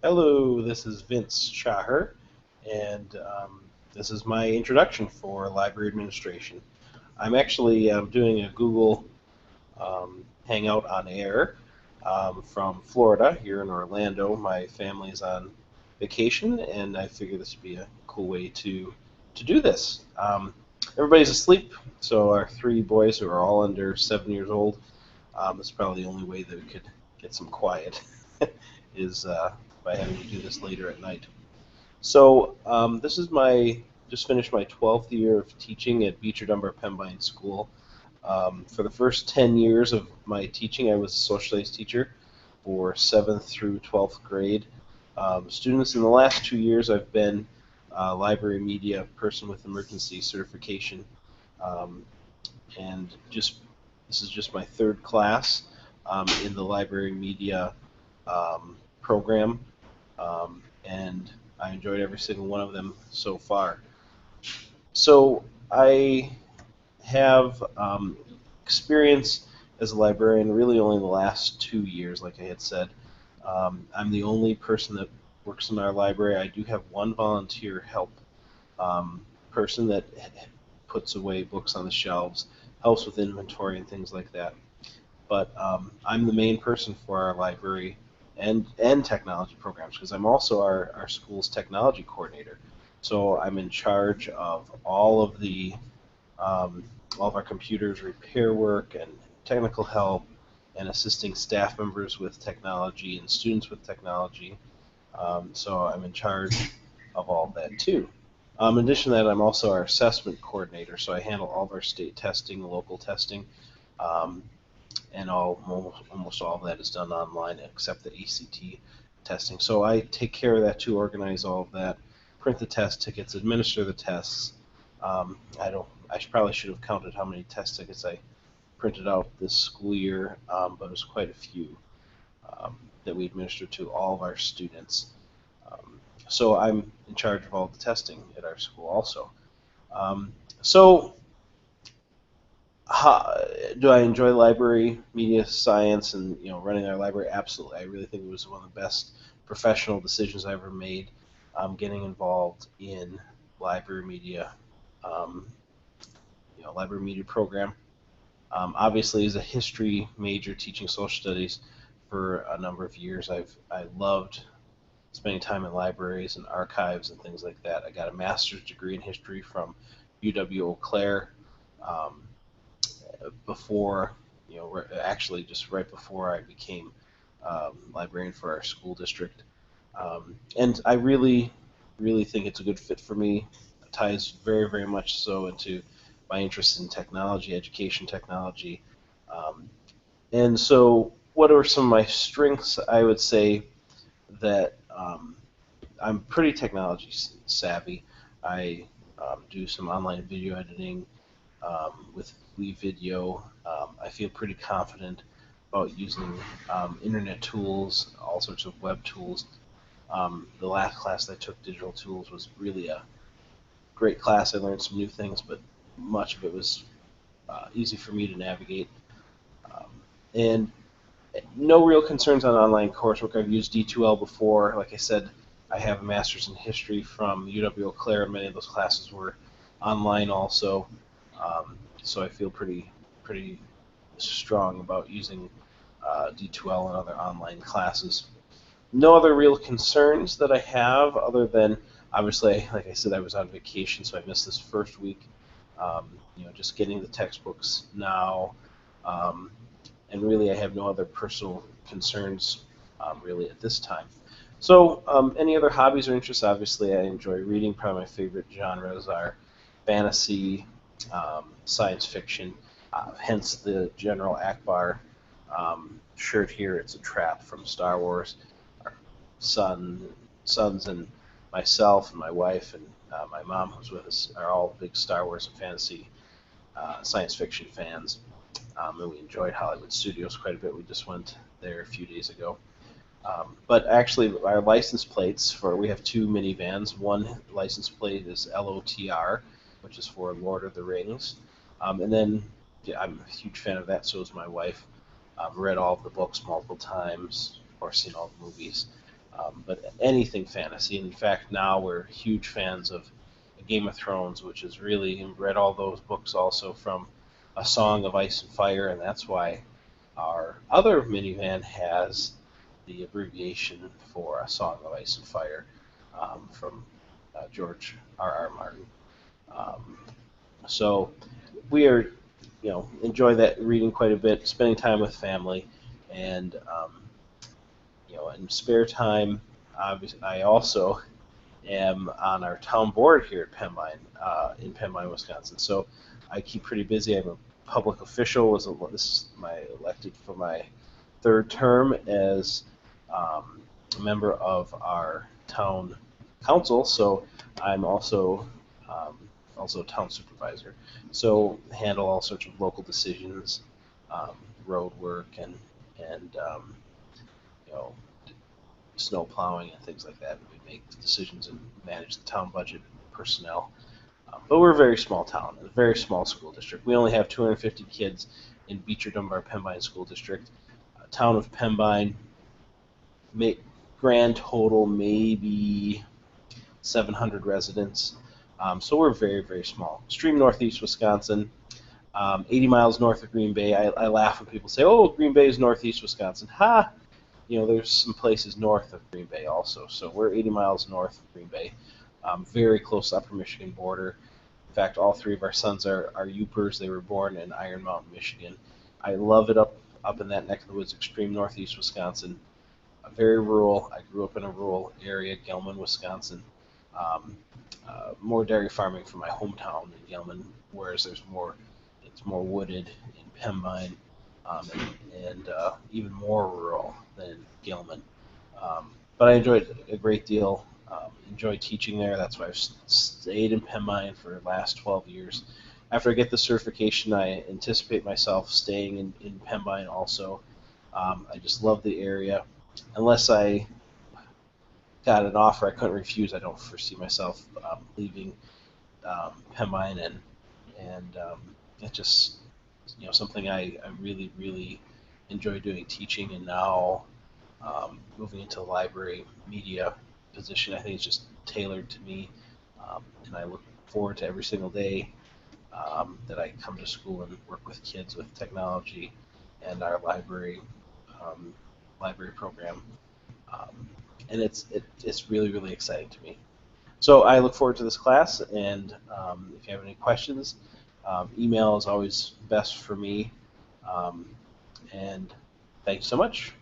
Hello, this is Vince Czahor, and this is my introduction for library administration. I'm actually doing a Google Hangout on air from Florida here in Orlando. My family's on vacation, and I figured this would be a cool way to do this. Everybody's asleep, so our three boys who are all under 7 years old. That's probably the only way that we could get some quiet is by having to do this later at night. So this is my just finished my 12th year of teaching at Beecher Dunbar Pembine School. For the first 10 years of my teaching, I was a social studies teacher for 7th through 12th grade students. In the last 2 years, I've been a library media person with emergency certification, um, and just this is just my third class in the library media program, and I enjoyed every single one of them so far. So I have experience as a librarian really only the last 2 years, like I had said. I'm the only person that works in our library. I do have one volunteer help person that puts away books on the shelves, helps with inventory and things like that. But I'm the main person for our library and technology programs because I'm also our school's technology coordinator. So I'm in charge of um, all of our computers repair work and technical help and assisting staff members with technology and students with technology. So I'm in charge of all of that too. In addition to that, I'm also our assessment coordinator, so I handle all of our state testing, local testing, um, and almost all of that is done online except the ACT testing. So I take care of that too, organize all of that, print the test tickets, administer the tests. I don't. Probably should have counted how many test tickets I printed out this school year, but it was quite a few that we administered to all of our students. Um, so I'm in charge of all the testing at our school also. Um, so how, do I enjoy library, media science, and running our library? Absolutely. I really think it was one of the best professional decisions I ever made. Getting involved in library media, um, library media program. Obviously, as a history major teaching social studies for a number of years, I loved spending time in libraries and archives and things like that. I got a master's degree in history from UW Eau Claire. Um, Before, actually just right before I became librarian for our school district. And I really think it's a good fit for me. It ties very much so into my interest in technology, education technology. Um, and so, what are some of my strengths? I would say that I'm pretty technology savvy. I do some online video editing with WeVideo. I feel pretty confident about using internet tools, all sorts of web tools. The last class that I took, Digital Tools, was really a great class. I learned some new things, but much of it was easy for me to navigate. Um, and no real concerns on online coursework. I've used D2L before. Like I said, I have a master's in history from UW Eau Claire, and many of those classes were online also. So I feel pretty strong about using D2L and other online classes. No other real concerns that I have other than obviously, like I said, I was on vacation, so I missed this first week. Just getting the textbooks now, um, and really I have no other personal concerns really at this time. So, any other hobbies or interests? Obviously, I enjoy reading. Probably my favorite genres are fantasy, science fiction. Hence the General Akbar shirt here. It's a trap from Star Wars. Our son, sons, and myself and my wife and my mom, who's with us, are all big Star Wars and fantasy science fiction fans, and we enjoyed Hollywood Studios quite a bit. We just went there a few days ago. But actually, our license plates for we have two minivans. One license plate is LOTR, which is for Lord of the Rings, and then yeah, I'm a huge fan of that. So is my wife. Read all of the books multiple times, or seen all the movies. but anything fantasy. In fact, now we're huge fans of Game of Thrones, which is really read all those books also from A Song of Ice and Fire, and that's why our other minivan has the abbreviation for A Song of Ice and Fire from George R. Martin. Um, so we are, enjoy that reading quite a bit, spending time with family, and in spare time, obviously, I also am on our town board here at Pembine, in Pembine, Wisconsin. So I keep pretty busy. I'm a public official. This is my elected for my third term as a member of our town council. So I'm also town supervisor. So handle all sorts of local decisions, road work, and you know snow plowing and things like that. We make decisions and manage the town budget and personnel. But we're a very small town, a very small school district. We only have 250 kids in Beecher Dunbar Pembine School District. Town of Pembine, grand total maybe 700 residents. So we're very, very small. Extreme northeast Wisconsin, 80 miles north of Green Bay. I laugh when people say, "Oh, Green Bay is northeast Wisconsin." Ha! There's some places north of Green Bay also. So we're 80 miles north of Green Bay, very close to the Upper Michigan border. In fact, all three of our sons are Yoopers. They were born in Iron Mountain, Michigan. I love it up in that neck of the woods, extreme northeast Wisconsin. Very rural. I grew up in a rural area, Gelman, Wisconsin. Um, More dairy farming from my hometown in Gelman, whereas it's more wooded in Pembine, and even more rural than Gilman. But I enjoyed it a great deal. Enjoyed teaching there. That's why I've stayed in Pembine for the last 12 years. After I get the certification, I anticipate myself staying in Pembine also. I just love the area. Unless I got an offer I couldn't refuse, I don't foresee myself leaving Pembine, and it's just something I really really enjoy doing, teaching, and now moving into the library media position. I think it's just tailored to me, and I look forward to every single day that I come to school and work with kids with technology and our um, library program, um, and it's really really exciting to me. So I look forward to this class, and if you have any questions, email is always best for me. Um, and thanks so much.